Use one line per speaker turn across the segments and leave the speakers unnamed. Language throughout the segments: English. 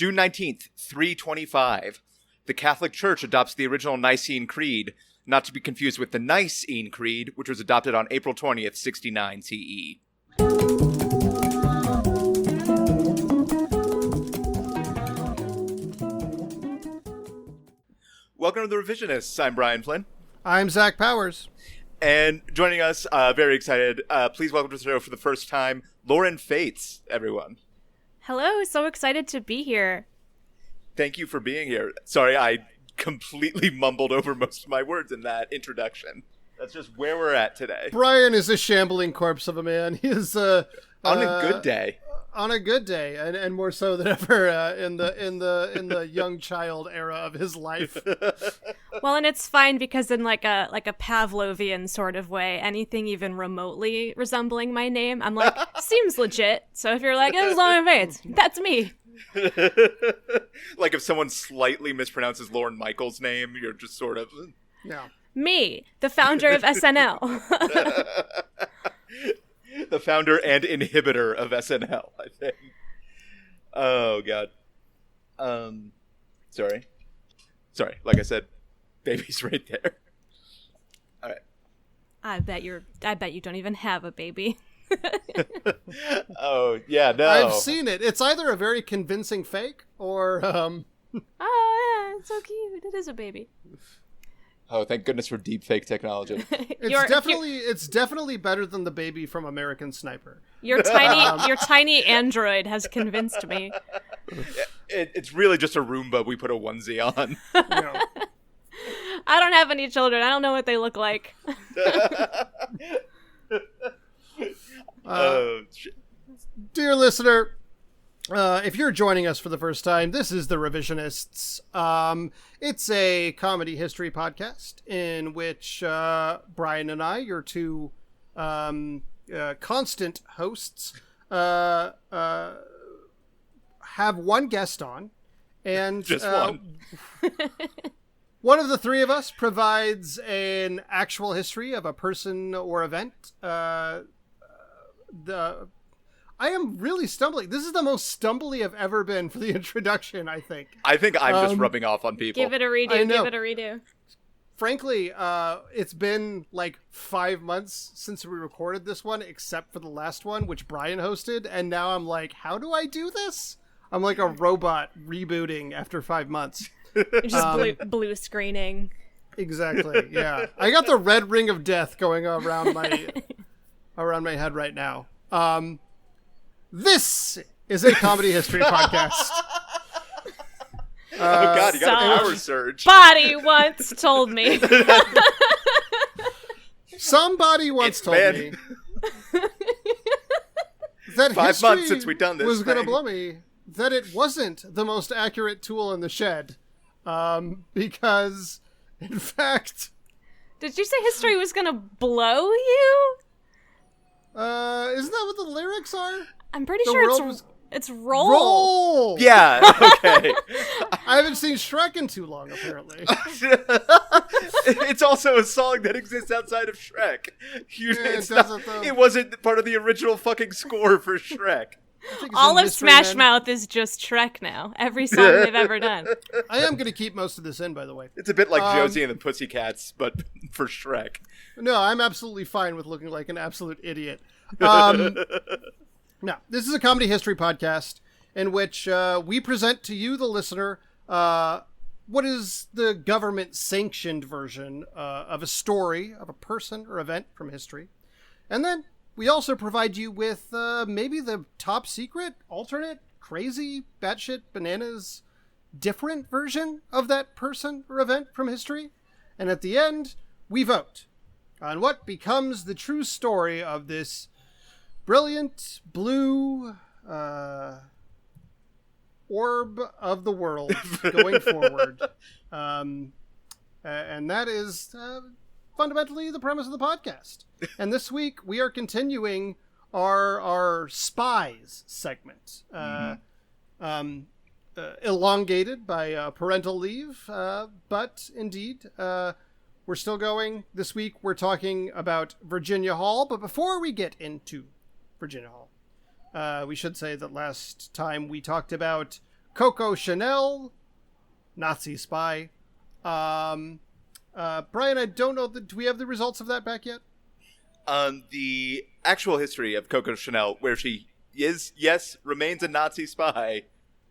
June 19th, 325. The Catholic Church adopts the original Nicene Creed, not to be confused with the Nicene Creed, which was adopted on April 20th, 69 CE. Welcome to The Revisionists. I'm Brian Flynn.
I'm Zach Powers.
And joining us, very excited, please welcome to the show for the first time, Lauren Fates, everyone.
Hello, so excited to be here.
Thank you for being here. Sorry, I completely mumbled over most of my words in that introduction. That's just where we're at today.
Brian is a shambling corpse of a man. He is
on a good day.
On a good day, and more so than ever in the young child era of his life.
Well, and it's fine because in like a Pavlovian sort of way, anything even remotely resembling my name, I'm like, seems legit. So if you're like, it's Lauren Fates, that's me.
Like if someone slightly mispronounces Lorne Michaels' name, you're just sort of...
No.
Me, the founder of SNL.
The founder and inhibitor of SNL, I think. Oh, God. Sorry. Like I said, baby's right there. All right.
I bet you don't even have a baby.
Oh, yeah, no.
I've seen it. It's either a very convincing fake or...
Oh, yeah, it's so cute. It is a baby.
Oh, thank goodness for deepfake technology.
It's definitely better than the baby from American Sniper.
Your tiny android has convinced me.
It's really just a Roomba we put a onesie on.
No.
I don't have any children. I don't know what they look like.
Dear listener, if you're joining us for the first time, this is The Revisionists. It's a comedy history podcast in which Brian and I, your two constant hosts, have one guest on. And
just one.
One of the three of us provides an actual history of a person or event. I am really stumbling. This is the most stumbly I've ever been for the introduction, I think.
I think I'm just rubbing off on people.
Give it a redo.
Frankly, it's been like 5 months since we recorded this one, except for the last one, which Brian hosted. And now I'm like, how do I do this? I'm like a robot rebooting after 5 months.
You're just blue screening.
Exactly, yeah. I got the red ring of death going around my head right now. This is a comedy history podcast.
Oh God, you got a power surge.
Somebody once told me.
Somebody once told me that
5 months since we've done this
was going to
thing.
blow me that it wasn't the most accurate tool in the shed, because in fact,
did you say history was going to blow you?
Isn't that what the lyrics are?
I'm pretty sure it's roll.
Roll.
Yeah. Okay.
I haven't seen Shrek in too long, apparently.
It's also a song that exists outside of Shrek. It wasn't part of the original fucking score for Shrek.
All of Smash Mouth is just Shrek now. Every song they've ever done.
I am going to keep most of this in, by the way.
It's a bit like Josie and the Pussycats, but for Shrek.
No, I'm absolutely fine with looking like an absolute idiot. Now, this is a comedy history podcast in which we present to you, the listener, what is the government-sanctioned version of a story, of a person or event from history. And then we also provide you with maybe the top secret, alternate, crazy, batshit, bananas, different version of that person or event from history. And at the end, we vote on what becomes the true story of this brilliant blue orb of the world going forward. And that is fundamentally the premise of the podcast. And this week we are continuing our spies segment. Elongated by parental leave, but indeed, we're still going. This week we're talking about Virginia Hall, but before we get into Virginia Hall, we should say that last time we talked about Coco Chanel, Nazi spy. Brian, I don't know. Do we have the results of that back yet?
The actual history of Coco Chanel, where she remains a Nazi spy,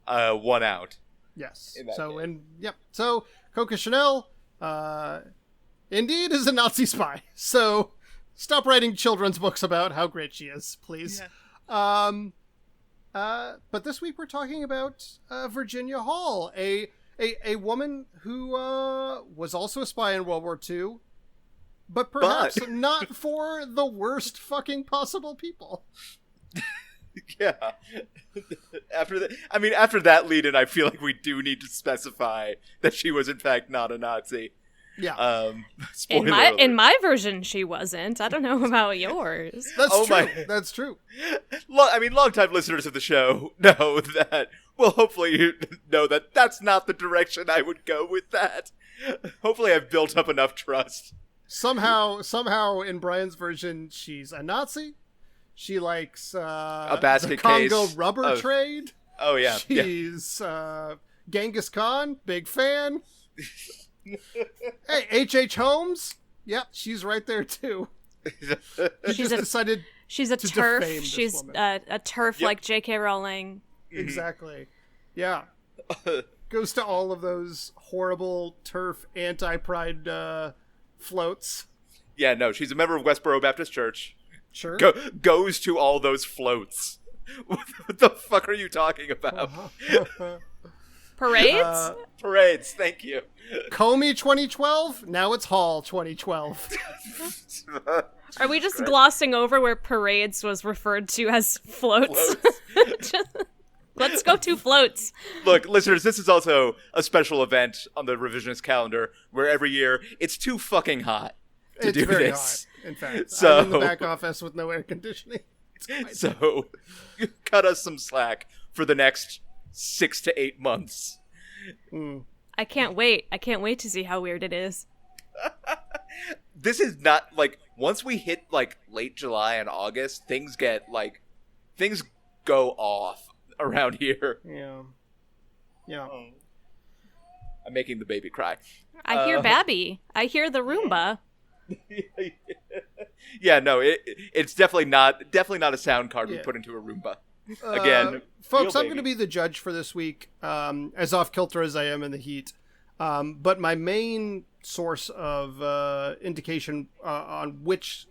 won out.
Yes.
In that
So,
game.
So, Coco Chanel, indeed is a Nazi spy. So, stop writing children's books about how great she is, please.
Yeah.
But this week we're talking about Virginia Hall, a woman who was also a spy in World War II, but perhaps not for the worst fucking possible people.
Yeah. After that lead-in, I feel like we do need to specify that she was in fact not a Nazi.
Yeah.
Spoiler alert.
In my version, she wasn't. I don't know about yours.
That's true. That's true.
Longtime listeners of the show know that. Well, hopefully you know that that's not the direction I would go with that. Hopefully I've built up enough trust.
Somehow, in Brian's version, she's a Nazi. She likes
a basket
the Congo
case
rubber
of-
trade.
Oh, yeah.
She's Genghis Khan, big fan. Hey, H.H. Holmes. Yep, she's right there too.
She's
decided
She's a
to
turf.
defame this
She's
woman.
a turf like J.K. Rowling.
Exactly. Yeah. Goes to all of those horrible turf anti-pride floats.
Yeah, no, she's a member of Westboro Baptist Church.
Sure.
Goes to all those floats. What the fuck are you talking about?
Parades?
Parades, thank you.
Comey 2012. Now it's Hall 2012.
Are we just glossing over where parades was referred to as floats? Let's go to floats.
Look, listeners, this is also a special event on the revisionist calendar where every year it's too fucking hot to
It's
do
very
this.
hot. In fact,
So-
I'm in the back office with no air conditioning.
So, cut us some slack for the next 6 to 8 months.
I can't wait. I can't wait to see how weird it is.
This is not, like, once we hit, like, late July and August, things go off around here.
Yeah. Yeah.
I'm making the baby cry.
I hear Babby. I hear the Roomba.
Yeah, no, it's definitely not a sound card we
Yeah.
put into a Roomba. Again,
folks,
real
I'm going to
baby.
be the judge for this week, as off kilter as I am in the heat. But my main source of indication on which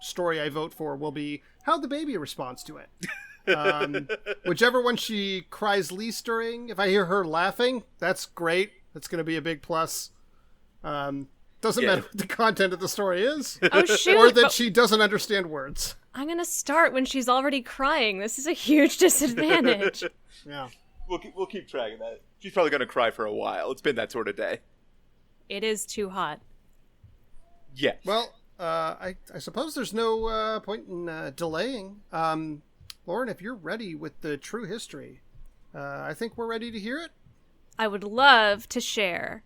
story I vote for will be how the baby responds to it. Whichever one she cries least during, if I hear her laughing, that's great. That's going to be a big plus. Doesn't matter what the content of the story is,
Oh, shoot.
or that
but
she doesn't understand words.
I'm going to start when she's already crying. This is a huge disadvantage.
Yeah.
We'll keep tracking that. She's probably going to cry for a while. It's been that sort of day.
It is too hot.
Yeah.
Well, I suppose there's no point in delaying. Lauren, if you're ready with the true history, I think we're ready to hear it.
I would love to share.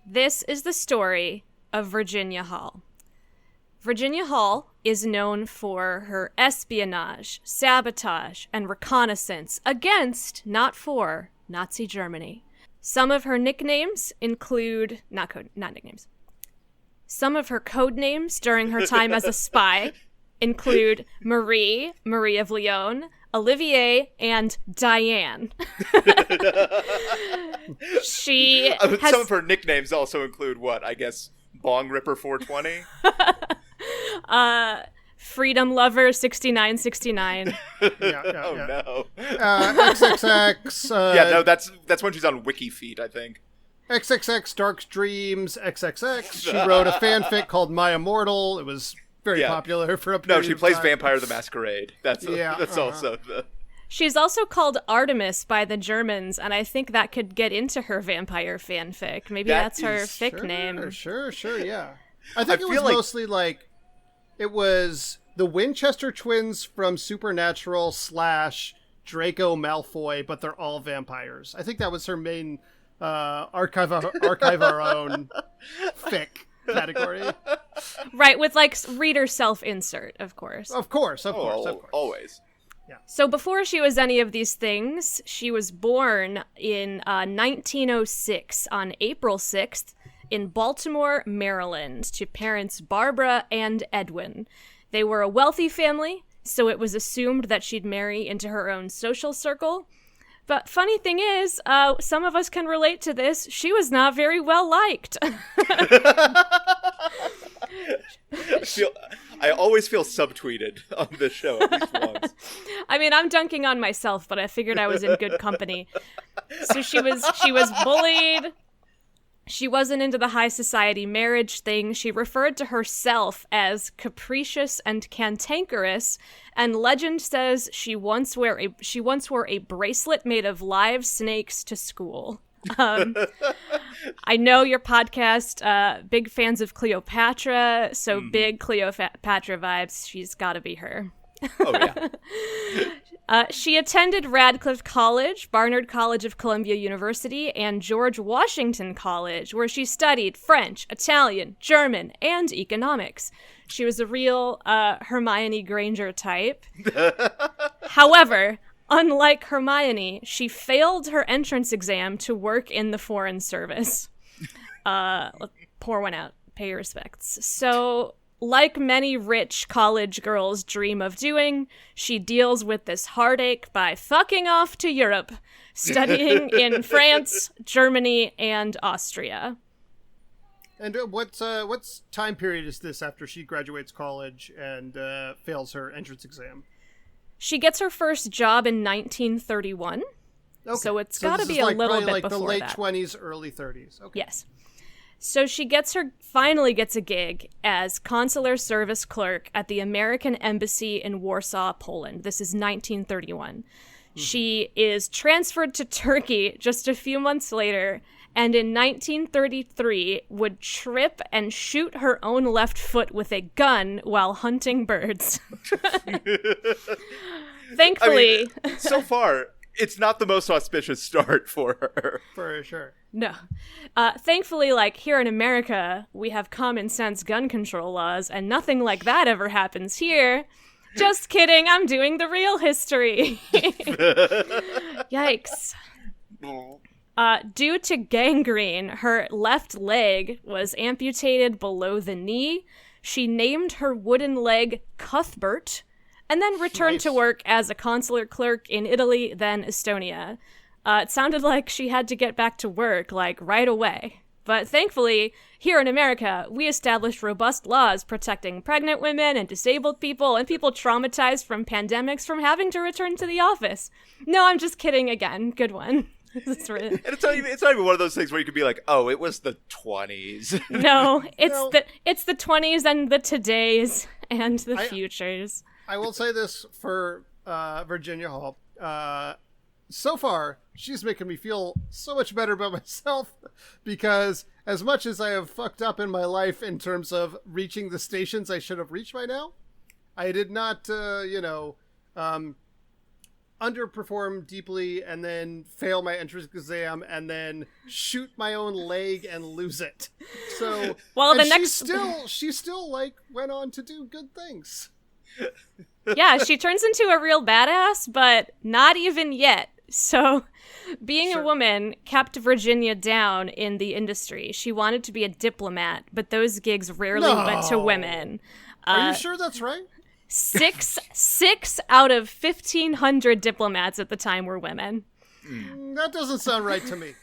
This is the story of Virginia Hall. Virginia Hall is known for her espionage, sabotage, and reconnaissance against, not for, Nazi Germany. Some of her nicknames include not nicknames. Some of her code names during her time as a spy include Marie of Lyon, Olivier, and Diane. She has
Some of her nicknames also include what? I guess Bong Ripper 420?
Freedom Lover 6969.
Yeah,
Oh, no.
XXX.
Yeah, no, that's when she's on WikiFeet, I think.
XXX Dark Dreams XXX. She wrote a fanfic called My Immortal. It was very
Yeah.
popular for a
No,
period
she
of
plays
time.
Vampire the Masquerade. That's
Yeah,
also the...
She's also called Artemis by the Germans, and I think that could get into her vampire fanfic. Maybe
That
that's her
is-
fic name.
Sure, yeah. I think
I
it was
feel like-
mostly like it was the Winchester twins from Supernatural / Draco Malfoy, but they're all vampires. I think that was her main archive our own fic category.
Right, with like reader self-insert, of course.
Of course.
Always.
So before she was any of these things, she was born in 1906 on April 6th in Baltimore, Maryland, to parents Barbara and Edwin. They were a wealthy family, so it was assumed that she'd marry into her own social circle. But funny thing is, some of us can relate to this. She was not very well liked.
I always feel subtweeted on this show, at least once.
I mean, I'm dunking on myself, but I figured I was in good company. So she was bullied. She wasn't into the high society marriage thing. She referred to herself as capricious and cantankerous, and legend says she once wore a bracelet made of live snakes to school. I know your podcast, big fans of Cleopatra, so big Cleopatra vibes. She's got to be her.
Oh, yeah.
She attended Radcliffe College, Barnard College of Columbia University, and George Washington College, where she studied French, Italian, German, and economics. She was a real Hermione Granger type. However, unlike Hermione, she failed her entrance exam to work in the Foreign Service. Pour one out. Pay your respects. So, like many rich college girls dream of doing, she deals with this heartache by fucking off to Europe, studying in France, Germany, and Austria.
And what's time period is this after she graduates college and fails her entrance exam?
She gets her first job in 1931.
Okay.
So it's got to be a little bit
like
before
the late
that.
20s, early 30s. Okay.
Yes. So she finally gets a gig as consular service clerk at the American Embassy in Warsaw, Poland. This is 1931. She is transferred to Turkey just a few months later, and in 1933 would trip and shoot her own left foot with a gun while hunting birds. Thankfully...
I mean, so far, it's not the most auspicious start for her.
For sure.
No. Thankfully, like, here in America, we have common sense gun control laws, and nothing like that ever happens here. Just kidding, I'm doing the real history. Yikes. Due to gangrene, her left leg was amputated below the knee. She named her wooden leg Cuthbert, and then returned to work as a consular clerk in Italy, then Estonia. It sounded like she had to get back to work, like, right away. But thankfully, here in America, we established robust laws protecting pregnant women and disabled people and people traumatized from pandemics from having to return to the office. No, I'm just kidding again. Good one. It's
And it's not even one of those things where you could be like, oh, it was the 20s.
No, it's the 20s and the todays and the futures.
I will say this for Virginia Hall. So far, she's making me feel so much better about myself, because as much as I have fucked up in my life in terms of reaching the stations I should have reached by now, I did not, underperform deeply and then fail my entrance exam and then shoot my own leg and lose it. So,
well,
she still like went on to do good things.
Yeah, she turns into a real badass, but not even yet. So, being a woman kept Virginia down in the industry. She wanted to be a diplomat, but those gigs rarely went to women.
Are you sure that's right?
Six out of 1,500 diplomats at the time were women.
That doesn't sound right to me.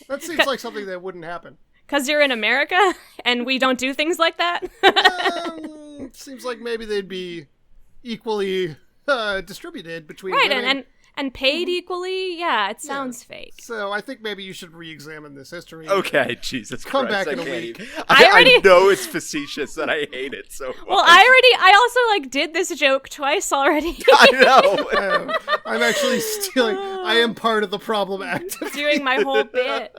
That seems like something that wouldn't happen.
Because you're in America, and we don't do things like that?
Seems like maybe they'd be equally distributed between
women. And paid equally? Yeah, it sounds fake.
So I think maybe you should re-examine this history.
Okay, Jesus
Come
Christ.
back in a week.
I know it's facetious and I hate it so much.
Well, I also did this joke twice already.
I know.
I'm actually stealing. I am part of the problem actively.
Doing my whole bit.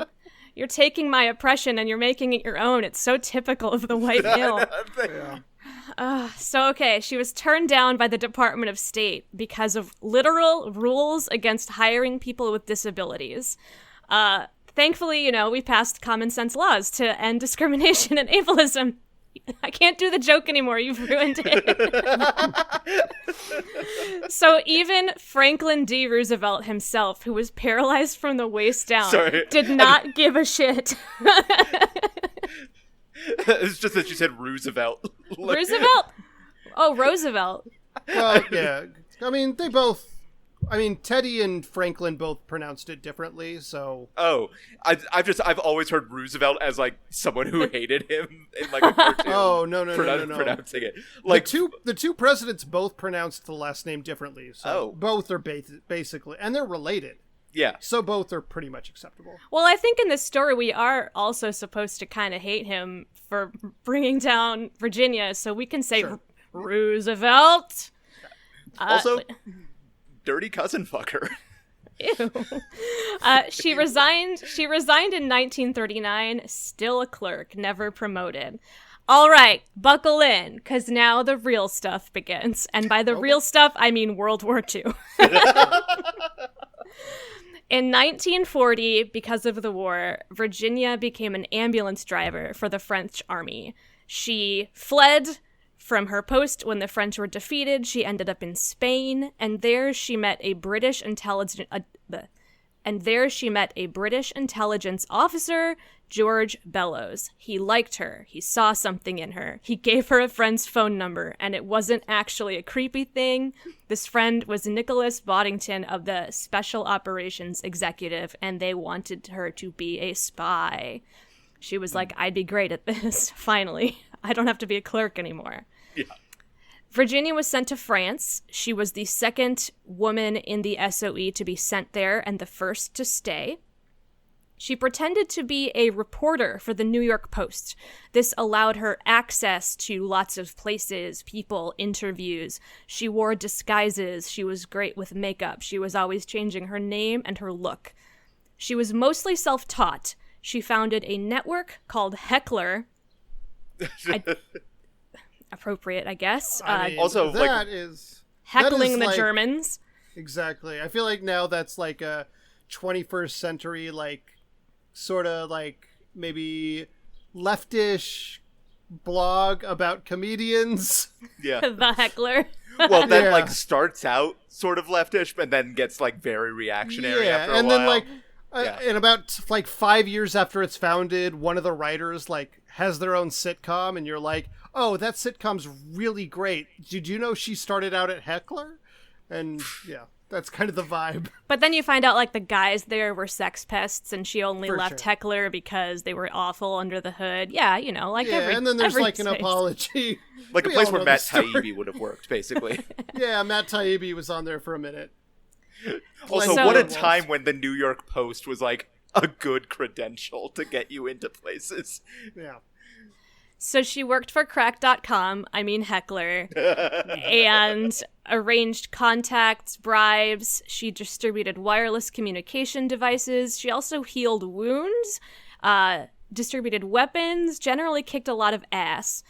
You're taking my oppression and you're making it your own. It's so typical of the white male. Okay, she was turned down by the Department of State because of literal rules against hiring people with disabilities. Thankfully, we passed common sense laws to end discrimination and ableism. I can't do the joke anymore. You've ruined it. So even Franklin D. Roosevelt himself, who was paralyzed from the waist down, did not give a shit.
It's just that you said Roosevelt.
Roosevelt? Oh, Roosevelt.
Well, yeah. I mean, Teddy and Franklin both pronounced it differently, so...
Oh, I've always heard Roosevelt as, like, someone who hated him in, like, a cartoon.
Oh, no.
Pronouncing it. Like,
the two presidents both pronounced the last name differently, so both are basically... And they're related.
Yeah.
So both are pretty much acceptable.
Well, I think in this story we are also supposed to kind of hate him for bringing down Virginia, so we can say Roosevelt.
Also, dirty cousin fucker.
Ew. She resigned in 1939, still a clerk, never promoted. All right, buckle in, because now the real stuff begins. And by the real stuff, I mean World War II. In 1940, because of the war, Virginia became an ambulance driver for the French army. She fled from her post when the French were defeated. She ended up in Spain, and there she met a British intelligence officer, George Bellows. He liked her. He saw something in her. He gave her a friend's phone number, and it wasn't actually a creepy thing. This friend was Nicholas Boddington of the Special Operations Executive, and they wanted her to be a spy. She was like, I'd be great at this. Finally, I don't have to be a clerk anymore.
Yeah.
Virginia was sent to France. She was the second woman in the SOE to be sent there and the first to stay. She pretended to be a reporter for the New York Post. This allowed her access to lots of places, people, interviews. She wore disguises. She was great with makeup. She was always changing her name and her look. She was mostly self-taught. She founded a network called Heckler. Appropriate, I guess.
Also,
that is
heckling the
like,
Germans.
Exactly. I feel like now that's like a 21st century, like, sort of like maybe leftish blog about comedians.
Yeah.
The heckler.
Well, that like starts out sort of leftish, but then gets like very reactionary after a while.
Then like, and about like 5 years after it's founded, one of the writers like has their own sitcom, and you're like, oh, that sitcom's really great. Did you know she started out at Heckler? And yeah. That's kind of the vibe.
But then you find out, like, the guys there were sex pests, and she only
For
left
sure.
Heckler because they were awful under the hood. Yeah, you know, like every...
and then there's,
every
like, an
space.
apology.
Like a
We
place
all
where
know
Matt
the story.
Taibbi would have worked, basically.
Yeah, Matt Taibbi was on there for a minute.
Also,
So-
what a time when the New York Post was like a good credential to get you into places.
Yeah.
So she worked for Crack.com, I mean Heckler, and arranged contacts, bribes. She distributed wireless communication devices. She also healed wounds, distributed weapons, generally kicked a lot of ass.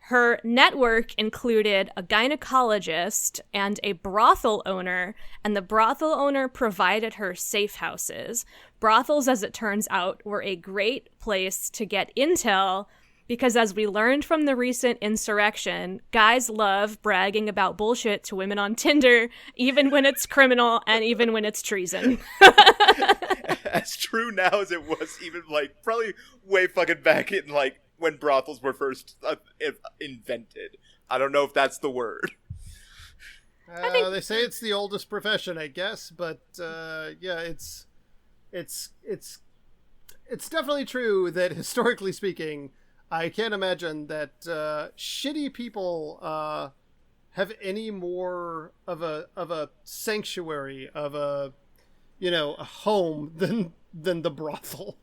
Her network included a gynecologist and a brothel owner, and the brothel owner provided her safe houses. Brothels, as it turns out, were a great place to get intel, because as we learned from the recent insurrection, guys love bragging about bullshit to women on Tinder, even when it's criminal and even when it's treason.
As true now as it was even, like, probably way fucking back in, like, when brothels were first invented. I don't know if that's the word.
They say it's the oldest profession, I guess, but yeah, it's definitely true that historically speaking, I can't imagine that shitty people have any more of a sanctuary, of a home than the brothel.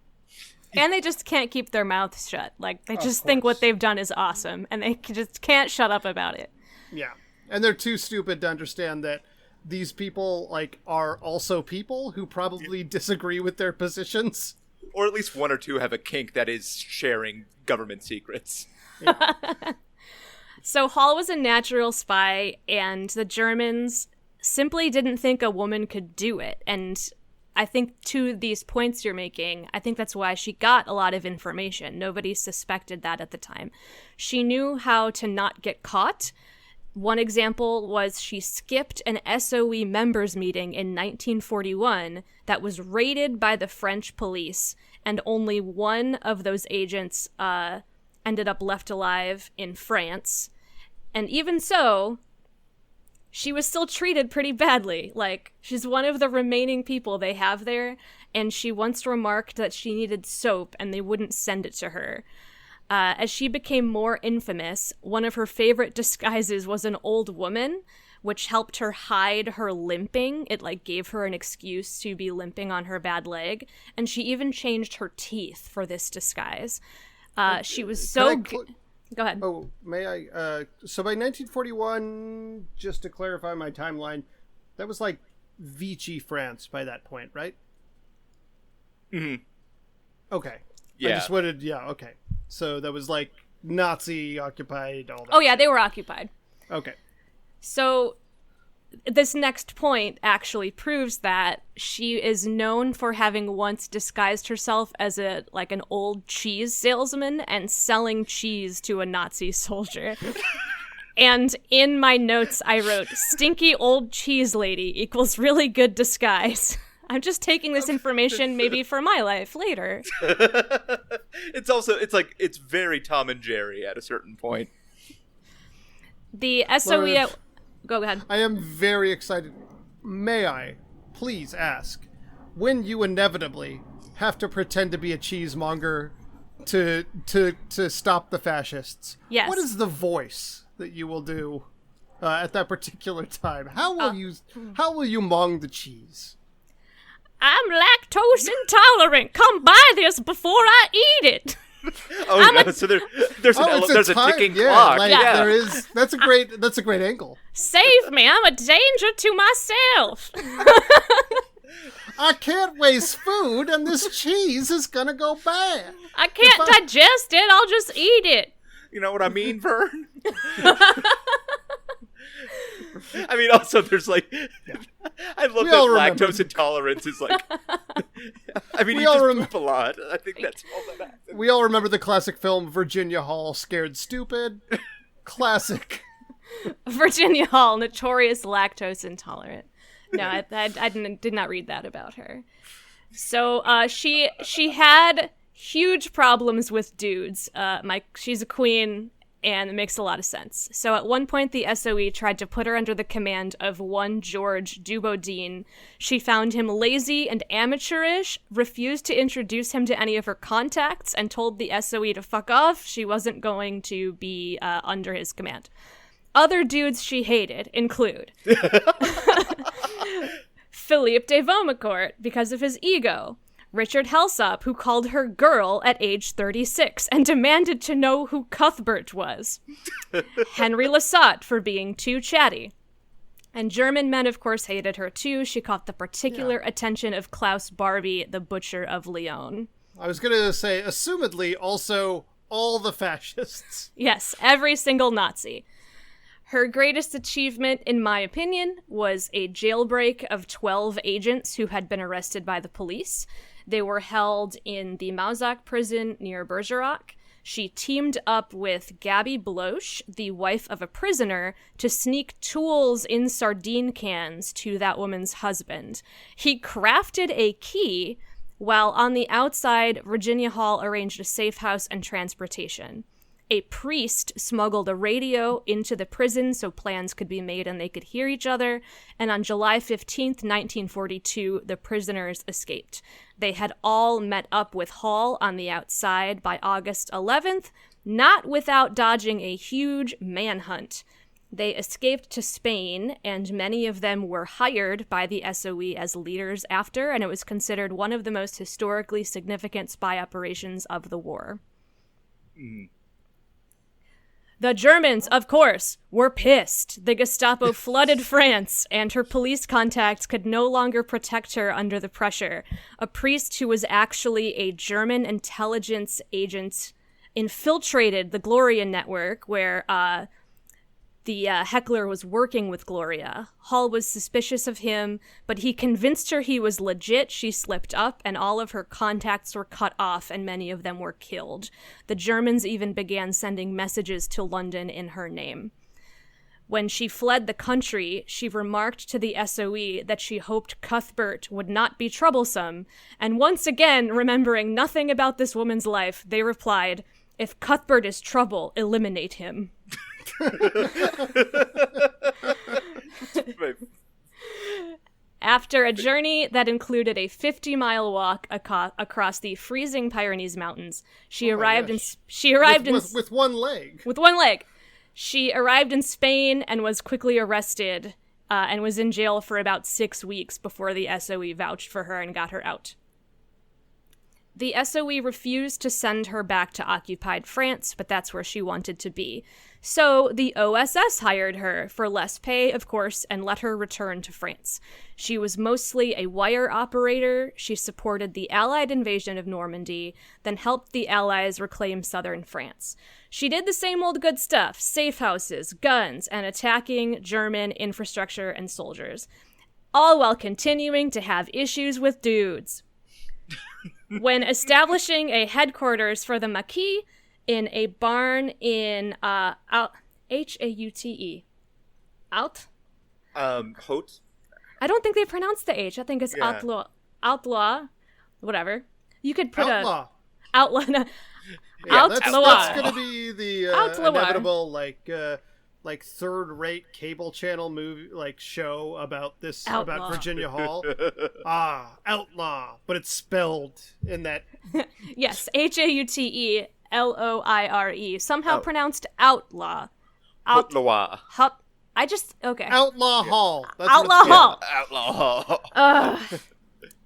And they just can't keep their mouths shut. Like, they just
Of
think
course.
what they've done is awesome, and they just can't shut up about it.
Yeah, and they're too stupid to understand that these people like are also people who probably disagree with their positions.
Or at least one or two have a kink that is sharing government secrets.
So Hall was a natural spy, and the Germans simply didn't think a woman could do it. And I think to these points you're making, I think that's why she got a lot of information. Nobody suspected that at the time. She knew how to not get caught. One example was she skipped an SOE members meeting in 1941 that was raided by the French police, and only one of those agents ended up left alive in France. And even so, she was still treated pretty badly. Like, she's one of the remaining people they have there, and she once remarked that she needed soap and they wouldn't send it to her. As she became more infamous, one of her favorite disguises was an old woman, which helped her hide her limping. It, like, gave her an excuse to be limping on her bad leg, and she even changed her teeth for this disguise. She was so... Go ahead.
Oh, may I? So by 1941, just to clarify my timeline, that was like Vichy France by that point, right?
Mm-hmm.
Okay.
Yeah.
I just wanted, okay. So that was like Nazi occupied, all that.
Oh, yeah, they were occupied.
Okay.
So this next point actually proves that she is known for having once disguised herself as an old cheese salesman and selling cheese to a Nazi soldier. And in my notes, I wrote, "Stinky old cheese lady equals really good disguise." I'm just taking this information maybe for my life later.
It's very Tom and Jerry at a certain point.
The SOE... Go ahead.
I am very excited. May I please ask, when you inevitably have to pretend to be a cheesemonger to stop the fascists,
yes,
what is the voice that you will do at that particular time? How will you mong the cheese?
"I'm lactose intolerant. Come buy this before I eat it."
So there's a ticking clock.
There is. That's a great angle.
"Save me! I'm a danger to myself."
I can't waste food, and this cheese is gonna go bad.
I can't digest it. I'll just eat it.
You know what I mean, Vern? I mean, also, there's I love that lactose intolerance is I mean, you just poop a lot. I think that's all that happens.
We all remember the classic film Virginia Hall, Scared Stupid. Classic.
Virginia Hall, notorious lactose intolerant. No, I did not read that about her. So she had huge problems with dudes. She's a queen, and it makes a lot of sense. So at one point, the SOE tried to put her under the command of one George Dubodin. She found him lazy and amateurish, refused to introduce him to any of her contacts, and told the SOE to fuck off. She wasn't going to be under his command. Other dudes she hated include Philippe de Vaumecourt, because of his ego. Richard Helsop, who called her girl at age 36 and demanded to know who Cuthbert was. Henry Lassatte for being too chatty. And German men, of course, hated her too. She caught the particular attention of Klaus Barbie, the Butcher of Lyon.
I was going to say, assumedly, also all the fascists.
Yes, every single Nazi. Her greatest achievement, in my opinion, was a jailbreak of 12 agents who had been arrested by the police. They were held in the Mauzac prison near Bergerac. She teamed up with Gabby Bloch, the wife of a prisoner, to sneak tools in sardine cans to that woman's husband. He crafted a key, while on the outside, Virginia Hall arranged a safe house and transportation. A priest smuggled a radio into the prison so plans could be made and they could hear each other, and on July 15th, 1942, the prisoners escaped. They had all met up with Hall on the outside by August 11th, not without dodging a huge manhunt. They escaped to Spain, and many of them were hired by the SOE as leaders after, and it was considered one of the most historically significant spy operations of the war.
Mm.
The Germans, of course, were pissed. The Gestapo flooded France, and her police contacts could no longer protect her under the pressure. A priest who was actually a German intelligence agent infiltrated the Gloria network, where The heckler was working with Gloria. Hall was suspicious of him, but he convinced her he was legit. She slipped up, and all of her contacts were cut off, and many of them were killed. The Germans even began sending messages to London in her name. When she fled the country, she remarked to the SOE that she hoped Cuthbert would not be troublesome, and once again, remembering nothing about this woman's life, they replied, "If Cuthbert is trouble, eliminate him." After a journey that included a 50-mile walk across the freezing Pyrenees Mountains, with
one leg.
With one leg. She arrived in Spain and was quickly arrested and was in jail for about 6 weeks before the SOE vouched for her and got her out. The SOE refused to send her back to occupied France, but that's where she wanted to be. So the OSS hired her for less pay, of course, and let her return to France. She was mostly a wire operator. She supported the Allied invasion of Normandy, then helped the Allies reclaim southern France. She did the same old good stuff, safe houses, guns, and attacking German infrastructure and soldiers, all while continuing to have issues with dudes. When establishing a headquarters for the Maquis in a barn in Haute?
Haute?
I don't think they pronounce the H. I think it's Outlaw. Whatever. You could put
Outlaw.
Outlaw. No.
Yeah,
Outlaw.
that's going to be the
Outlaw.
inevitable, like third-rate cable channel movie, like show about this,
Outlaw.
about Virginia Hall. Outlaw, but it's spelled in that.
Yes, HAUTELOIRE. Somehow pronounced outlaw.
Outlaw.
Okay.
Outlaw Hall. That's
Outlaw Hall.
Outlaw Hall.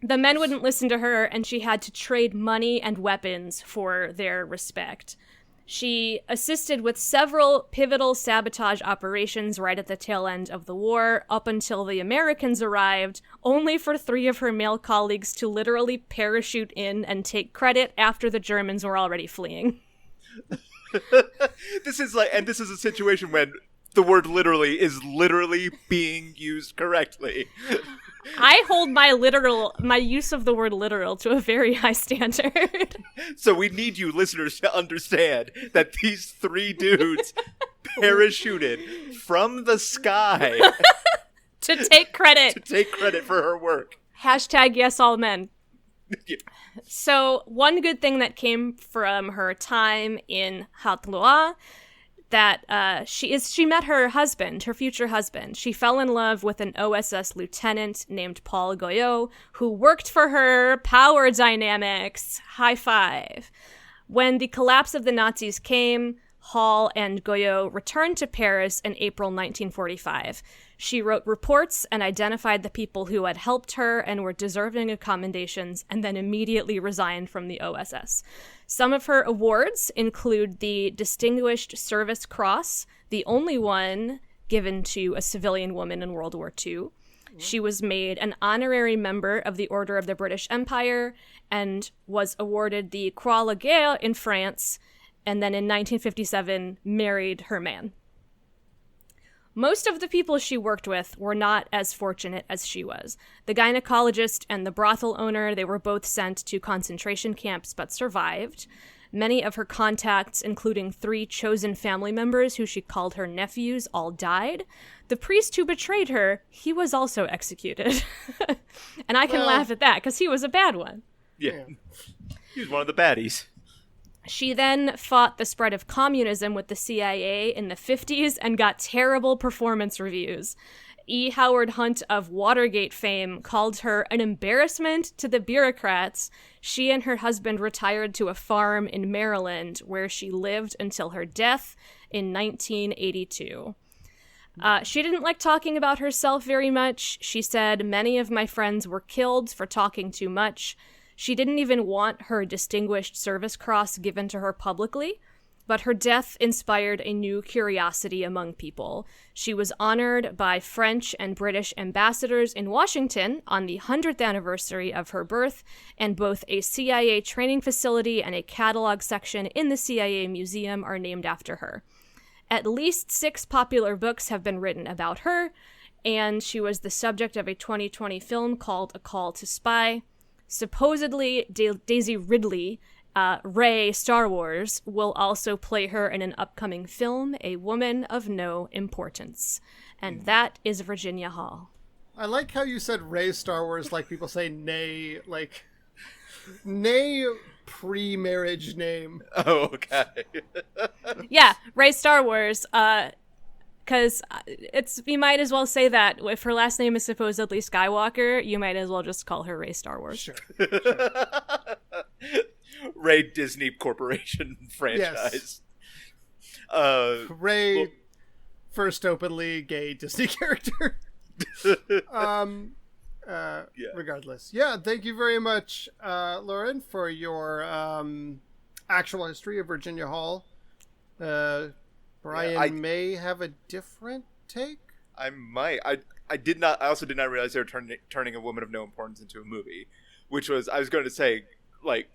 The men wouldn't listen to her, and she had to trade money and weapons for their respect. She assisted with several pivotal sabotage operations right at the tail end of the war, up until the Americans arrived, only for 3 of her male colleagues to literally parachute in and take credit after the Germans were already fleeing.
This is a situation when the word literally is literally being used correctly.
I hold my use of the word literal to a very high standard.
So we need you listeners to understand that these 3 dudes parachuted from the sky
to take credit
for her work.
Hashtag yes all men.
Yeah.
So one good thing that came from her time in Haute-Loire, that she met her future husband. She fell in love with an OSS lieutenant named Paul Goyot, who worked for her. Power dynamics. High five. When the collapse of the Nazis came, Hall and Goyot returned to Paris in April 1945. She wrote reports and identified the people who had helped her and were deserving of commendations, and then immediately resigned from the OSS. Some of her awards include the Distinguished Service Cross, the only one given to a civilian woman in World War II. She was made an honorary member of the Order of the British Empire and was awarded the Croix de Guerre in France, and then in 1957 married her man. Most of the people she worked with were not as fortunate as she was. The gynecologist and the brothel owner, they were both sent to concentration camps but survived. Many of her contacts, including 3 chosen family members who she called her nephews, all died. The priest who betrayed her, he was also executed. And I can laugh at that, because he was a bad one.
Yeah. He was one of the baddies.
She then fought the spread of communism with the CIA in the 50s and got terrible performance reviews. E. Howard Hunt of Watergate fame called her an embarrassment to the bureaucrats. She and her husband retired to a farm in Maryland, where she lived until her death in 1982. She didn't like talking about herself very much. She said, "Many of my friends were killed for talking too much." She didn't even want her Distinguished Service Cross given to her publicly, but her death inspired a new curiosity among people. She was honored by French and British ambassadors in Washington on the 100th anniversary of her birth, and both a CIA training facility and a catalog section in the CIA museum are named after her. At least 6 popular books have been written about her, and she was the subject of a 2020 film called A Call to Spy. Supposedly, Daisy Ridley, Rey Star Wars, will also play her in an upcoming film, A Woman of No Importance. And that is Virginia Hall.
I like how you said Rey Star Wars like people say nay, like pre-marriage name.
Oh, okay.
Yeah, Rey Star Wars, because you might as well say that. If her last name is supposedly Skywalker, you might as well just call her Rey Star Wars.
Sure.
Rey Disney Corporation franchise.
Yes. Rey, first openly gay Disney character. Regardless. Yeah, thank you very much, Lauren, for your actual history of Virginia Hall. Brian may have a different take.
I might. I did not. I also did not realize they were turning A Woman of No Importance into a movie, which was, I was going to say, like,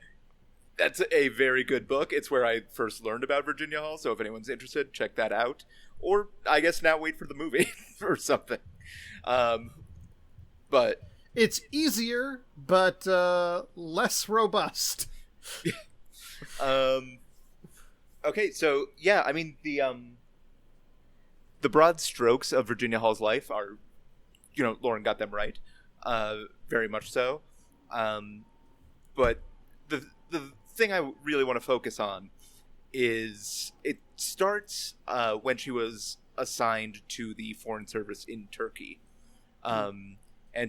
that's a very good book. It's where I first learned about Virginia Hall. So if anyone's interested, check that out. Or I guess now wait for the movie or something. But
it's easier, but less robust.
Okay, so yeah, I mean the broad strokes of Virginia Hall's life are, Lauren got them right, very much so. But the thing I really want to focus on is it starts when she was assigned to the Foreign Service in Turkey, and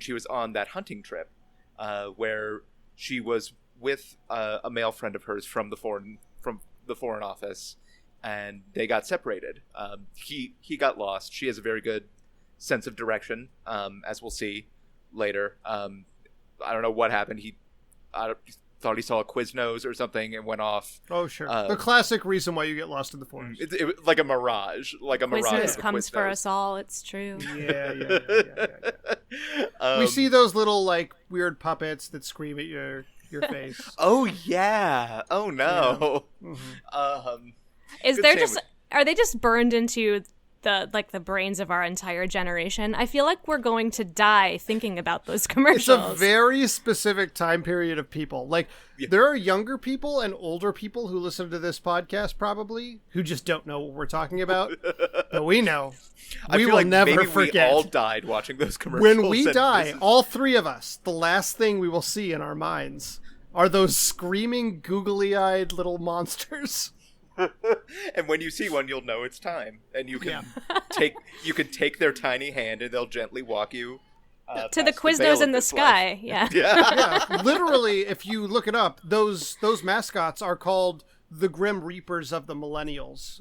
she was on that hunting trip where she was with a male friend of hers from the Foreign Office, and they got separated. He got lost. She has a very good sense of direction, as we'll see later. I don't know what happened. I thought he saw a Quiznos or something and went off.
Oh, sure. The classic reason why you get lost in the forest.
It like a mirage.
Quiznos comes for us all. It's true.
Yeah. We see those little, like, weird puppets that scream at your face.
Oh, yeah. Oh, no.
Yeah. Mm-hmm.
Are they just burned into the brains of our entire generation? I feel like we're going to die thinking about those commercials.
It's a very specific time period of people. Like, there are younger people and older people who listen to this podcast probably who just don't know what we're talking about. But we know. We will never forget.
We all died watching those commercials.
When we die, all 3 of us, the last thing we will see in our minds are those screaming, googly-eyed little monsters.
And when you see one, you'll know it's time, and you can take their tiny hand, and they'll gently walk you
to the Quiznos in the sky.
Yeah.
Literally, if you look it up, those mascots are called the Grim Reapers of the Millennials.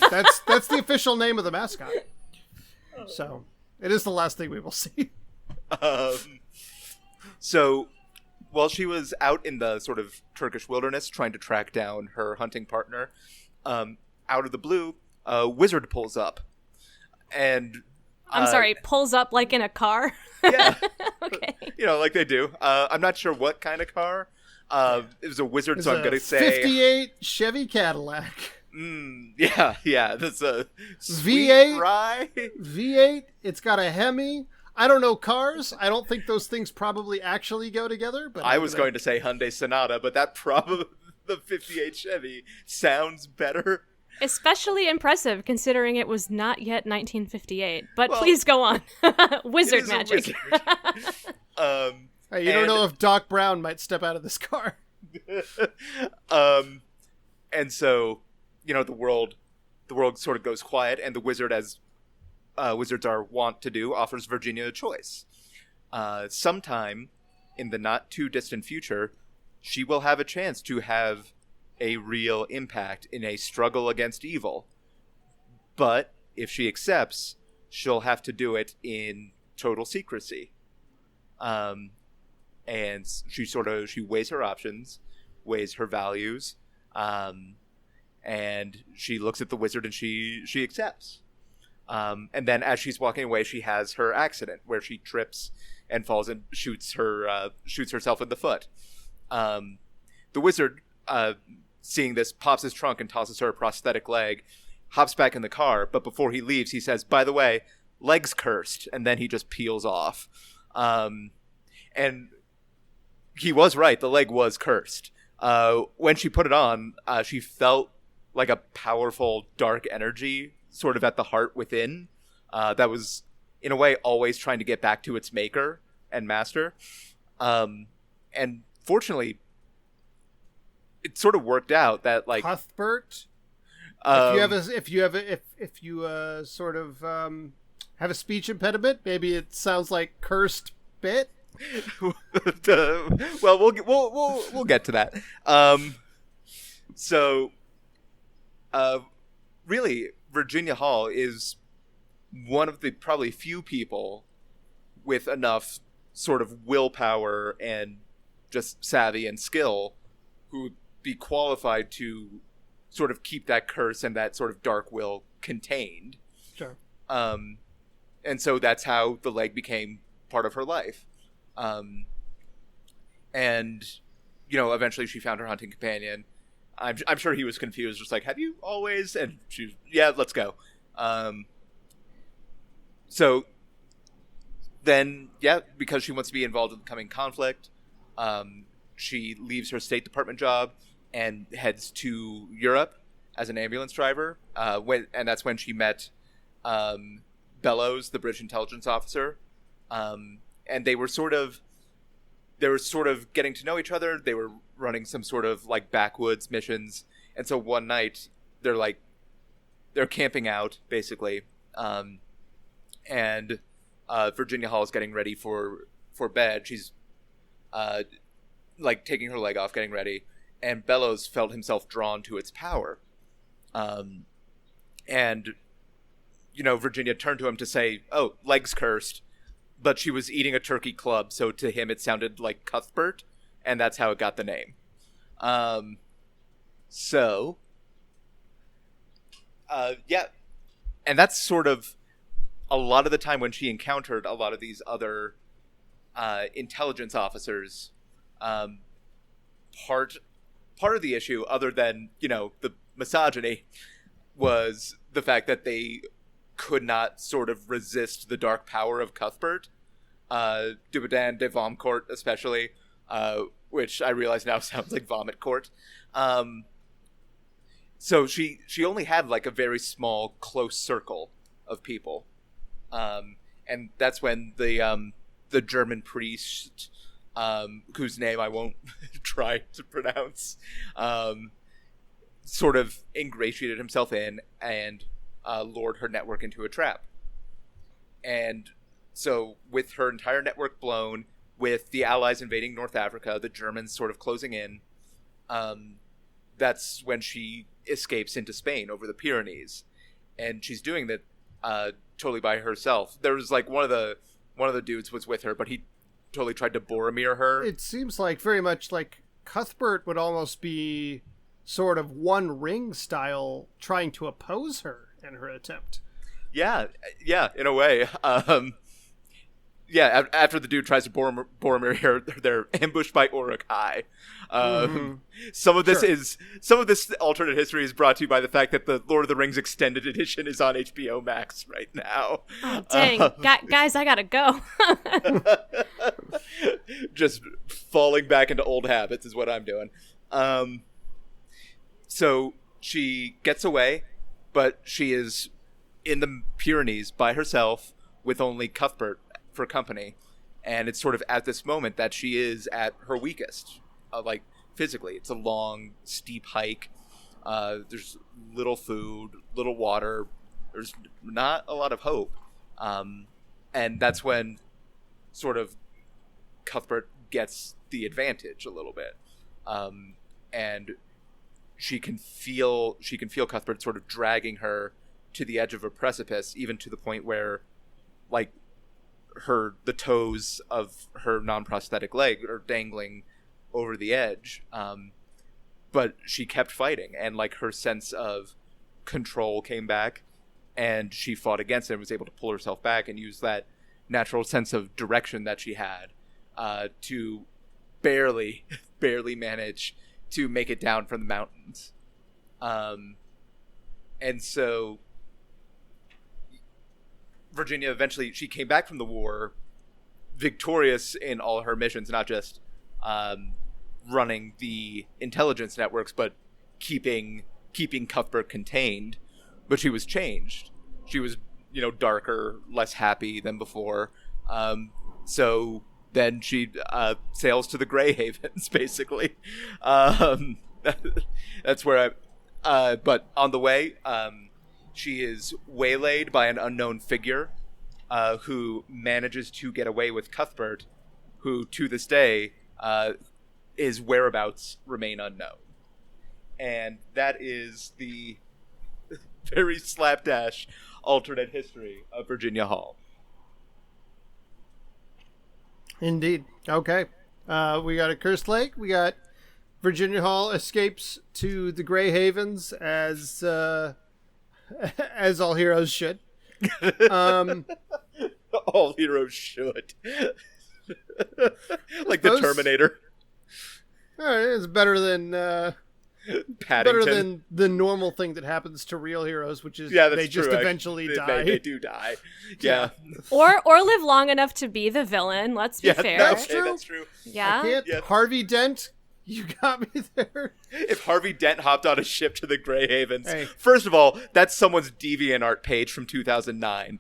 That's the official name of the mascot. So it is the last thing we will see.
So while she was out in the sort of Turkish wilderness trying to track down her hunting partner, out of the blue, a wizard pulls up. And
I'm sorry, pulls up like in a car?
Yeah.
Okay.
Like they do. I'm not sure what kind of car. It was a wizard, so I'm going to say
58 Chevy Cadillac.
Yeah. That's a
V8
rye.
V8. It's got a Hemi. I don't know cars. I don't think those things probably actually go together. But
I was going to say Hyundai Sonata, but that probably the 58 Chevy sounds better.
Especially impressive considering it was not yet 1958. But please go on. Wizard magic.
Hey, you don't know if Doc Brown might step out of this car.
And so, the world sort of goes quiet, and the wizard, as wizards are wont to do, offers Virginia a choice. Sometime in the not too distant future, she will have a chance to have a real impact in a struggle against evil. But if she accepts, she'll have to do it in total secrecy. And she weighs her options, weighs her values, and she looks at the wizard and she accepts. And then as she's walking away, she has her accident where she trips and falls and shoots herself in the foot. The wizard, seeing this, pops his trunk and tosses her a prosthetic leg hops back in the car, but before he leaves, he says, "By the way, leg's cursed," and then he just peels off. And he was right. The leg was cursed. When she put it on, she felt like a powerful dark energy sort of at the heart within that was, in a way, always trying to get back to its maker and master. And fortunately, it sort of worked out that, like,
Cuthbert, if you sort of have a speech impediment, maybe it sounds like cursed bit.
Well, we'll get to that. Really, Virginia Hall is one of the probably few people with enough sort of willpower and just savvy and skill who would be qualified to sort of keep that curse and that sort of dark will contained.
Sure.
And so that's how the leg became part of her life. And, you know, eventually she found her hunting companion. I'm sure he was confused, just like, "Have you always?" And she, "Yeah, let's go." So then, yeah, because she wants to be involved in the coming conflict, she leaves her State Department job and heads to Europe as an ambulance driver. And that's when she met Bellows, the British intelligence officer. And they were sort of getting to know each other. They were running some sort of like backwoods missions. And so one night they're camping out basically. And Virginia Hall is getting ready for bed. She's like taking her leg off, getting ready. And Bellows felt himself drawn to its power. And, you know, Virginia turned to him to say, "Oh, leg's cursed." But she was eating a turkey club, so to him it sounded like Cuthbert, and that's how it got the name. Yeah. And that's sort of a lot of the time when she encountered a lot of these other intelligence officers. Part of the issue, other than, you know, the misogyny, was the fact that they could not sort of resist the dark power of Cuthbert. Dubedan de Vomcourt especially, which I realize now sounds like Vomit Court. So she only had like a very small, close circle of people. And that's when the German priest, whose name I won't try to pronounce, sort of ingratiated himself in and lured her network into a trap. And so with her entire network blown, with the Allies invading North Africa, the Germans sort of closing in, that's when she escapes into Spain over the Pyrenees. And she's doing that totally by herself. There was like one of the dudes was with her, but he totally tried to Boromir her.
It seems like very much like Cuthbert would almost be sort of One Ring style, trying to oppose her in her attempt.
Yeah, in a way. Yeah, after the dude tries to Boromir her, they're ambushed by Uruk-hai. Some of this alternate history is brought to you by the fact that the Lord of the Rings extended edition is on HBO Max right now.
Oh, dang. Guys, I gotta go.
Just falling back into old habits is what I'm doing. So she gets away, but she is in the Pyrenees by herself with only Cuthbert for company, and it's sort of at this moment that she is at her weakest, like physically. It's a long, steep hike. There's little food, little water. There's not a lot of hope, and that's when sort of Cuthbert gets the advantage a little bit, and she can feel Cuthbert sort of dragging her to the edge of a precipice, even to the point where, like, the toes of her non-prosthetic leg are dangling over the edge. But she kept fighting, and like her sense of control came back, and she fought against it and was able to pull herself back and use that natural sense of direction that she had to barely manage to make it down from the mountains. And so Virginia eventually, she came back from the war victorious in all her missions, not just running the intelligence networks, but keeping Cuthbert contained. But she was changed. She was, darker, less happy than before. So then she sails to the Grey Havens, basically. That's where but on the way, she is waylaid by an unknown figure who manages to get away with Cuthbert, who to this day his whereabouts remain unknown. And that is the very slapdash alternate history of Virginia Hall.
Indeed. Okay. We got a Cursed Lake. We got Virginia Hall escapes to the Grey Havens as all heroes should.
All heroes should. Like the Terminator.
It's better than
Paddington.
better than the normal thing that happens to real heroes, which is
that's
they just
true.
eventually die.
They do die. Yeah.
Or live long enough to be the villain. Let's be fair.
That's true.
That's true.
Yeah.
Yes.
Harvey Dent, you got me there.
If Harvey Dent hopped on a ship to the Grey Havens,
Hey.
first of all, that's someone's DeviantArt page from 2009.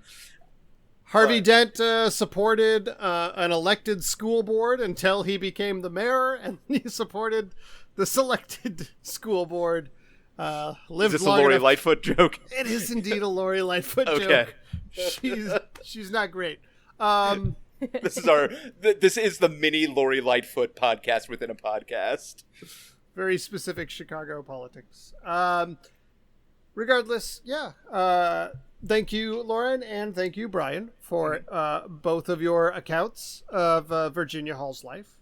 Harvey Dent supported an elected school board until he became the mayor, and he supported the selected school board. Lived
Is this a
long
Lori
enough-
Lightfoot joke?
It is indeed a Lori Lightfoot
Okay.
joke. She's not great.
This is the mini Lori Lightfoot podcast within a podcast.
Very specific Chicago politics. Regardless, yeah. Thank you, Lauren, and thank you, Brian, for both of your accounts of Virginia Hall's life.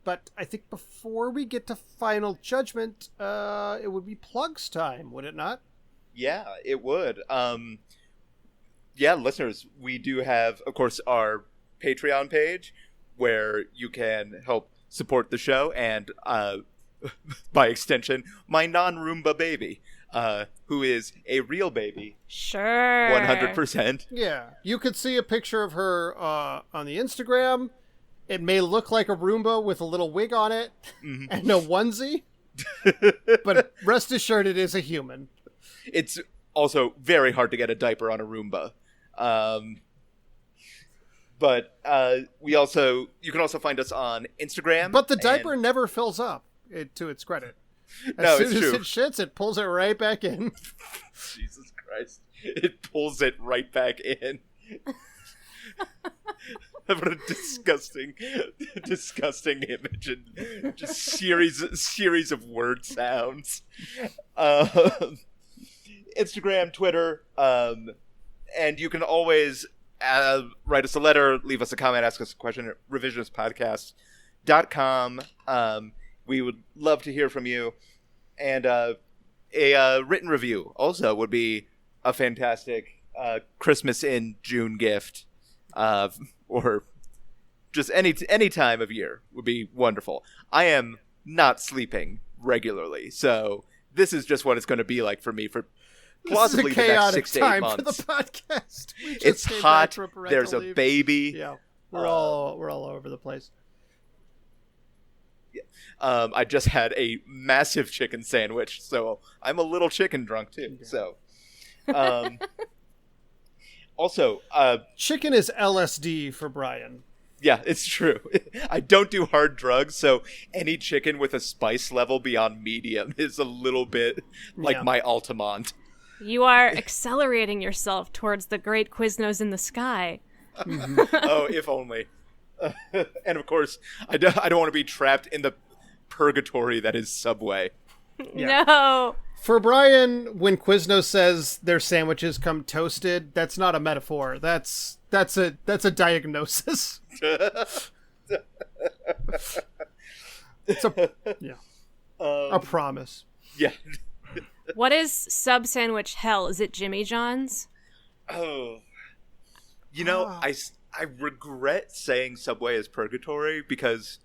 But I think before we get to final judgment, it would be plugs time, would it not?
Yeah, it would. Yeah, listeners, we do have, of course, our Patreon page where you can help support the show and, by extension, my non-Roomba baby, who is a real baby.
Sure.
100%.
Yeah. You could see a picture of her on the Instagram. It may look like a Roomba with a little wig on it and a onesie, but rest assured it is a human.
It's also very hard to get a diaper on a Roomba. But you can also find us on Instagram.
But the diaper never fills up, to its credit.
No,
As soon
it's
as
true.
it shits, it pulls it right back in.
Jesus Christ. It pulls it right back in. What a disgusting image and just series of word sounds. Instagram, Twitter, and you can always write us a letter, leave us a comment, ask us a question at revisionistpodcast.com. We would love to hear from you. And a written review also would be a fantastic Christmas in June gift. Or just any time of year would be wonderful. I am not sleeping regularly, so this is just what it's going to be for me for plausibly the next 6 to 8 months.
For the podcast. We just
It's
came
hot.
back from parental
There's a
leave.
baby.
Yeah, we're all over the place.
I just had a massive chicken sandwich, so I'm a little chicken drunk too. So, also,
Chicken is LSD for Brian.
yeah, it's true. I don't do hard drugs, so any chicken with a spice level beyond medium is a little bit like
Yeah.
my Altamont.
You are accelerating yourself towards the great Quiznos in the sky.
Oh, if only. And of course, I don't want to be trapped in the purgatory that is Subway.
Yeah.
No.
For Brian, when Quiznos says their sandwiches come toasted, that's not a metaphor. That's a diagnosis. It's a promise.
Yeah.
What is sub sandwich hell? Is it Jimmy John's?
Oh. You know, I regret saying Subway is purgatory because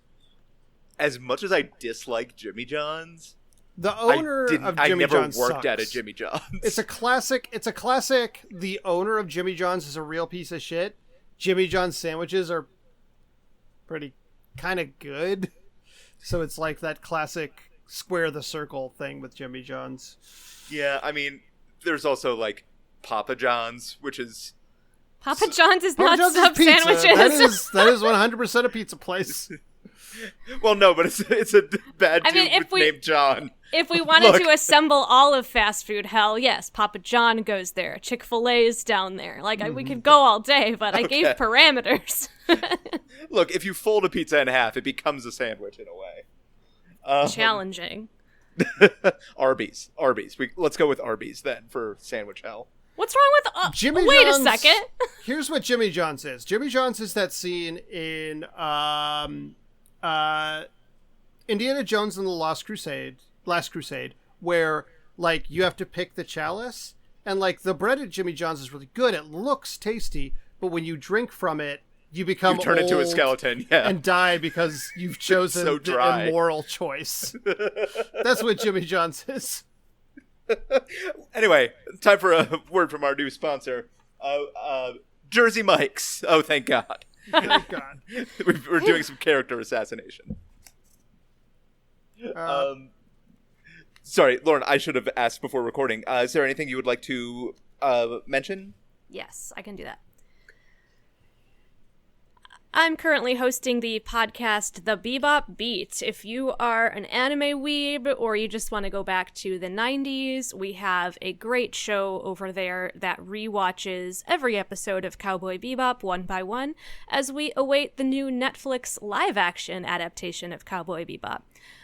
as much as I dislike Jimmy John's,
The owner of
I
Jimmy
never
John's
worked
sucks.
at a Jimmy John's.
It's a classic. It's a classic. The owner of Jimmy John's is a real piece of shit. Jimmy John's sandwiches are pretty kind of good. So it's like that classic square the circle thing with Jimmy John's.
Yeah, I mean, there's also like Papa John's, which is
Papa John's is
Papa
not
John's
sub
is pizza.
sandwiches.
That is 100% a pizza place.
well, no, but it's a bad
I
dude
mean, if
named John.
If we wanted
Look.
to assemble all of fast food hell, yes, Papa John goes there. Chick-fil-A is down there. Like, we could go all day, but I gave parameters.
Look, if you fold a pizza in half, it becomes a sandwich in a way.
Challenging.
Arby's. Let's go with Arby's then for sandwich hell.
What's wrong with...
Jimmy
wait
John's,
a second.
Here's what Jimmy John's is. Jimmy John's is that scene in Indiana Jones and the Last Crusade, where, like, you have to pick the chalice, and, like, the bread at Jimmy John's is really good. It looks tasty, but when you drink from it, you become
turn into a
old
skeleton, yeah.
and die because you've chosen
so
the
dry.
immoral choice. That's what Jimmy John's is.
Anyway, time for a word from our new sponsor, Jersey Mike's. Oh, thank God.
Thank God.
We're doing some character assassination. Sorry, Lauren, I should have asked before recording. Is there anything you would like to mention?
Yes, I can do that. I'm currently hosting the podcast The Bebop Beat. If you are an anime weeb or you just want to go back to the 90s, we have a great show over there that rewatches every episode of Cowboy Bebop one by one as we await the new Netflix live-action adaptation of Cowboy Bebop.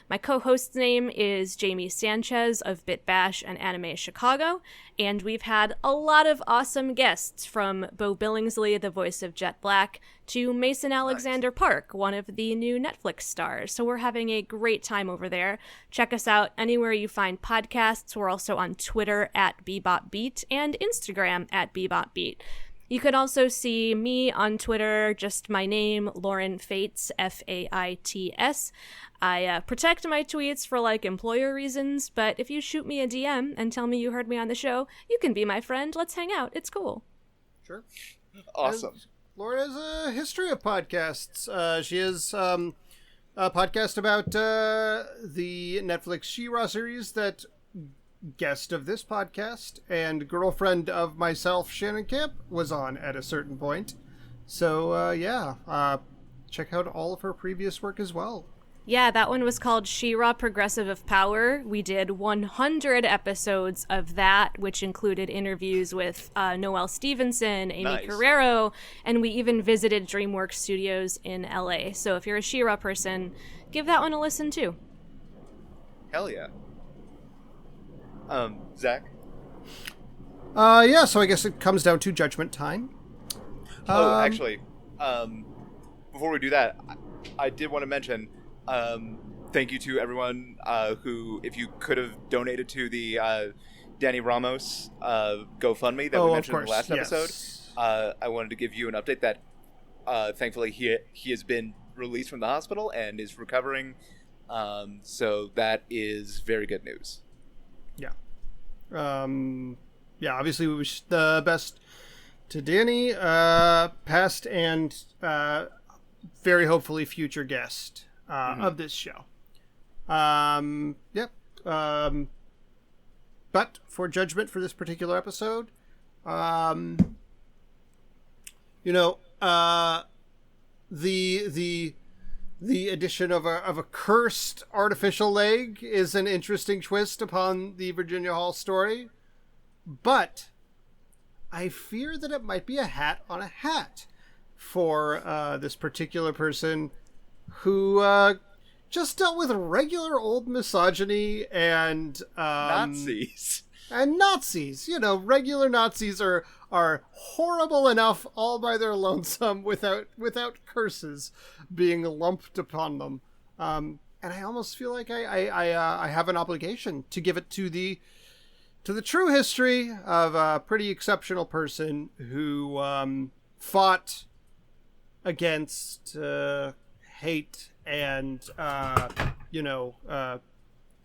My co-host's name is Jamie Sanchez of Bit Bash and Anime Chicago, and we've had a lot of awesome guests from Bo Billingsley, the voice of Jet Black, to Mason Alexander Park, one of the new Netflix stars. So we're having a great time over there. Check us out anywhere you find podcasts. We're also on Twitter at BebopBeat and Instagram at BebopBeat. You could also see me on Twitter, just my name, Lauren Fates, Faits. I protect my tweets for, like, employer reasons, but if you shoot me a DM and tell me you heard me on the show, you can be my friend. Let's hang out. It's cool.
Sure.
Awesome.
Laura has a history of podcasts. She has a podcast about the Netflix She-Ra series that guest of this podcast and girlfriend of myself, Shannon Camp, was on at a certain point. So, check out all of her previous work as well.
Yeah, that one was called She-Ra Progressive of Power. We did 100 episodes of that, which included interviews with Noelle Stevenson, Amy
Nice.
Carrero, and we even visited DreamWorks Studios in LA. So if you're a She-Ra person, give that one a listen too.
Hell yeah. Zach?
So I guess it comes down to Judgment Time.
Actually, before we do that, I did want to mention, thank you to everyone who, if you could have donated to the Danny Ramos GoFundMe that we mentioned in the last episode. I wanted to give you an update that thankfully he has been released from the hospital and is recovering. So that is very good news.
Obviously we wish the best to Danny, past and very hopefully future guest of this show. But for judgment for this particular episode, the addition of a cursed artificial leg is an interesting twist upon the Virginia Hall story, but I fear that it might be a hat on a hat for this particular person who just dealt with regular old misogyny and
Nazis.
And Nazis. Regular Nazis are horrible enough all by their lonesome without curses being lumped upon them. And I almost feel like I have an obligation to give it to the true history of a pretty exceptional person who fought against hate and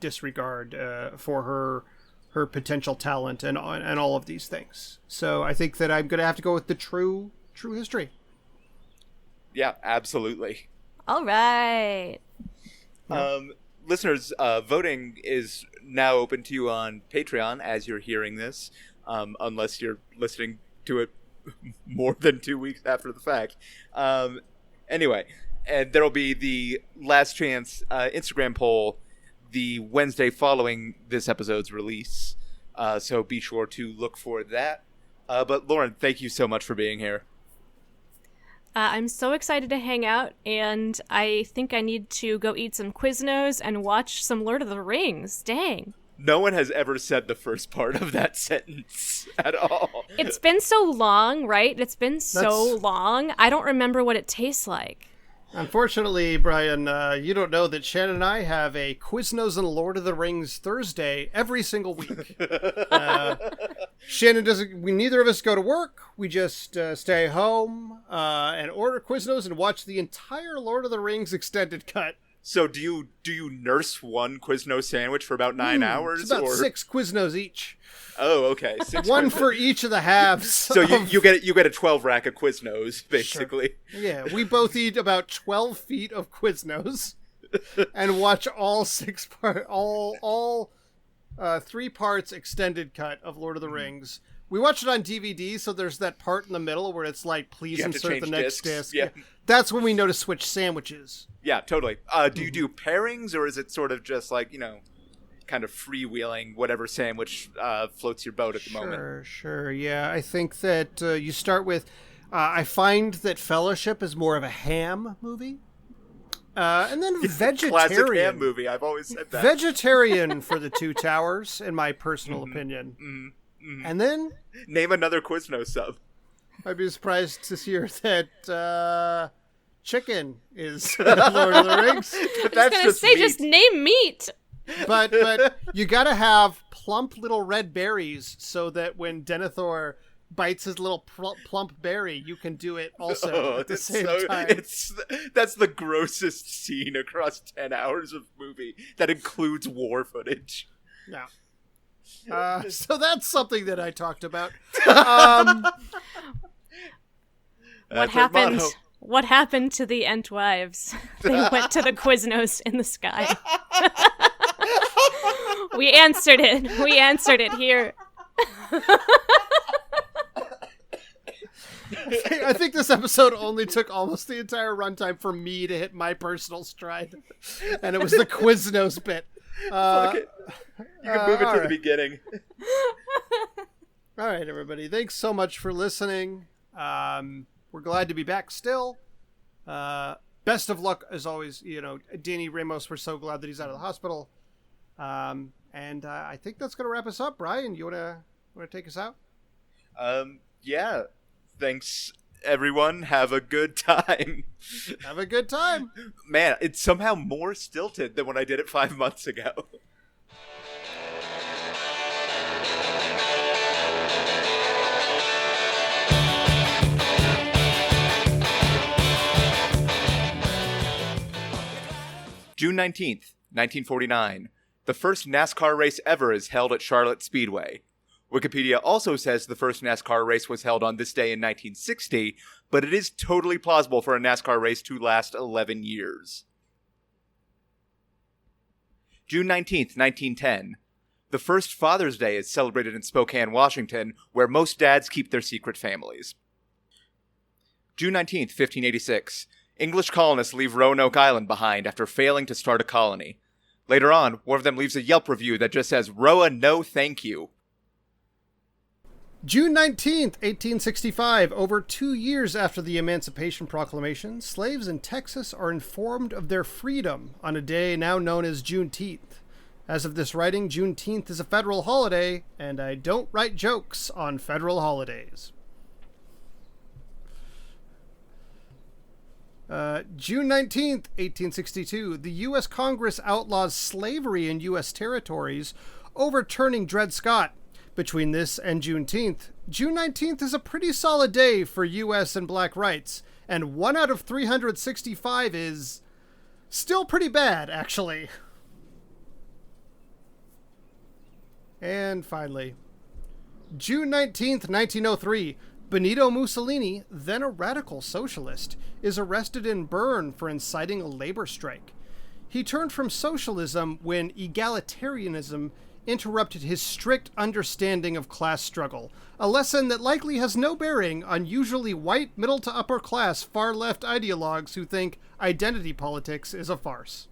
disregard for her potential talent and all of these things. So I think that I'm going to have to go with the true history.
Yeah, absolutely.
All right.
Listeners, voting is now open to you on Patreon as you're hearing this, unless you're listening to it more than 2 weeks after the fact. Anyway, and there will be the last chance Instagram poll the Wednesday following this episode's release. So be sure to look for that. But Lauren, thank you so much for being here.
I'm so excited to hang out, and I think I need to go eat some Quiznos and watch some Lord of the Rings. Dang.
No one has ever said the first part of that sentence at all.
It's been so long, right? It's been so long. I don't remember what it tastes like.
Unfortunately, Brian, you don't know that Shannon and I have a Quiznos and Lord of the Rings Thursday every single week. Shannon doesn't. Neither of us go to work. We just stay home and order Quiznos and watch the entire Lord of the Rings extended cut.
So do you nurse one Quiznos sandwich for about 9 hours?
It's about 6 Quiznos each.
Oh, okay. 6
one for each of the halves.
So you get a 12 rack of Quiznos, basically.
Sure. Yeah, we both eat about 12 feet of Quiznos and watch all 3 parts extended cut of Lord of the Rings. We watch it on DVD, so there's that part in the middle where it's like, please insert the next disc.
Yeah.
That's when we know to switch sandwiches.
Yeah, totally. Do you do pairings, or is it sort of just like, kind of freewheeling whatever sandwich floats your boat at the moment?
Sure. Yeah, I think that you start with... I find that Fellowship is more of a ham movie. And then vegetarian.
Classic ham movie, I've always said that.
Vegetarian for the Two Towers, in my personal opinion. And then...
Name another Quiznos sub.
I'd be surprised to hear that chicken is Lord of the Rings.
But
I was going to say, just name meat.
But you gotta have plump little red berries so that when Denethor bites his little plump berry, you can do it also at the same time.
That's the grossest scene across 10 hours of movie that includes war footage.
Yeah. So that's something that I talked about.
What happened? What happened to the Entwives? They went to the Quiznos in the sky. We answered it here.
I think this episode only took almost the entire runtime for me to hit my personal stride, and it was the Quiznos bit.
Fuck it. You can move it to the beginning.
All right, everybody. Thanks so much for listening. We're glad to be back still. Best of luck, as always. Danny Ramos, we're so glad that he's out of the hospital. And I think that's going to wrap us up. Brian, you want to take us out?
Yeah. Thanks, everyone. Have a good time.
Have a good time.
Man, it's somehow more stilted than when I did it 5 months ago. June 19th, 1949. The first NASCAR race ever is held at Charlotte Speedway. Wikipedia also says the first NASCAR race was held on this day in 1960, but it is totally plausible for a NASCAR race to last 11 years. June 19th, 1910. The first Father's Day is celebrated in Spokane, Washington, where most dads keep their secret families. June 19th, 1586. English colonists leave Roanoke Island behind after failing to start a colony. Later on, one of them leaves a Yelp review that just says, "Roa, no thank you."
June 19th, 1865, over 2 years after the Emancipation Proclamation, slaves in Texas are informed of their freedom on a day now known as Juneteenth. As of this writing, Juneteenth is a federal holiday, and I don't write jokes on federal holidays. June 19th, 1862, the U.S. Congress outlaws slavery in U.S. territories, overturning Dred Scott. Between this and Juneteenth, June 19th is a pretty solid day for U.S. and black rights, and 1 out of 365 is still pretty bad, actually. And finally, June 19th, 1903, Benito Mussolini, then a radical socialist, is arrested in Bern for inciting a labor strike. He turned from socialism when egalitarianism interrupted his strict understanding of class struggle, a lesson that likely has no bearing on usually white, middle to upper class, far left ideologues who think identity politics is a farce.